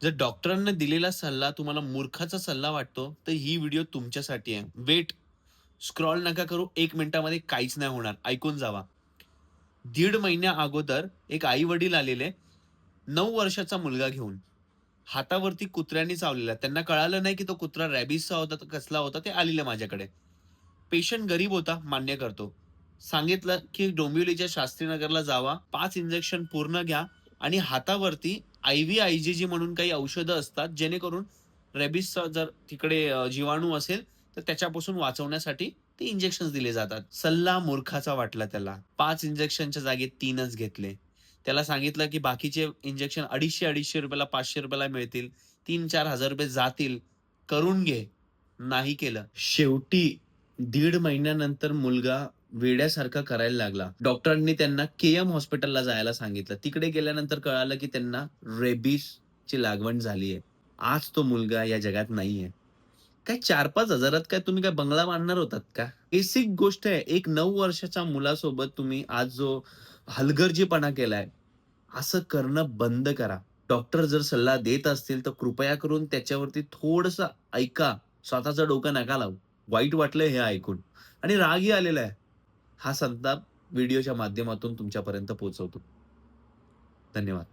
जर डॉक्टरांनी दिलेला सल्ला तुम्हाला मूर्खाचा सल्ला वाटतो, तर ही व्हिडिओ तुमच्यासाठी आहे. वेट, स्क्रॉल नका करू. 1 मिनिटामध्ये काहीच नाही होणार. ऐकून जावा. दीड महिन्या अगोदर एक आई-वडील आलेले 9 वर्षाचा मुलगा घेऊन. हातावरती कुत्र्याने चावलेला. त्यांना कळालं नाही, की तो कुत्रा रॅबिसचा होता तर कसला होता. ते आलेले माझ्याकडे. पेशंट गरीब होता, मान्य करतो. सांगितलं, की डोंबिवलीच्या शास्त्रीनगरला जावा, 5 इंजेक्शन पूर्ण घ्या आणि हातावरती आय-व्ही-आय-जी-जी म्हणून काही औषधं असतात, जेणेकरून रेबिसचा जर तिकडे जीवाणू असेल, तर त्याच्यापासून वाचवण्यासाठी ते इंजेक्शन्स दिले जातात. सल्ला मूर्खाचा वाटला त्याला. 5 इंजेक्शनच्या जागी 3च घेतले. त्याला सांगितलं, की बाकीचे इंजेक्शन ₹250-250 ला ₹500 मिळतील. 3,000-4,000 जातील. करून घे. नाही केलं. शेवटी दीड महिन्यानंतर मुलगा वेड्यासारखा करायला लागला. डॉक्टरांनी त्यांना केएम हॉस्पिटलला जायला सांगितलं. तिकडे गेल्यानंतर कळालं, की त्यांना रेबीजची लागवण झाली आहे. आज तो मुलगा या जगात नाहीये. काय 4-5 हजारात काय तुम्ही काय बंगला बांधणार होतात का? बेसिक गोष्ट आहे. एक 9 वर्षाच्या मुलासोबत तुम्ही आज जो हलगर्जीपणा केलाय, असं करणं बंद करा. डॉक्टर जर सल्ला देत असतील, तर कृपया करून त्याच्यावरती थोडंसं ऐका. स्वतःचं डोकं नका लावू. वाईट वाटलं हे ऐकून आणि रागही आलेला आहे. हा संताप व्हिडिओच्या माध्यमातून तुमच्यापर्यंत पोहोचवतो. धन्यवाद.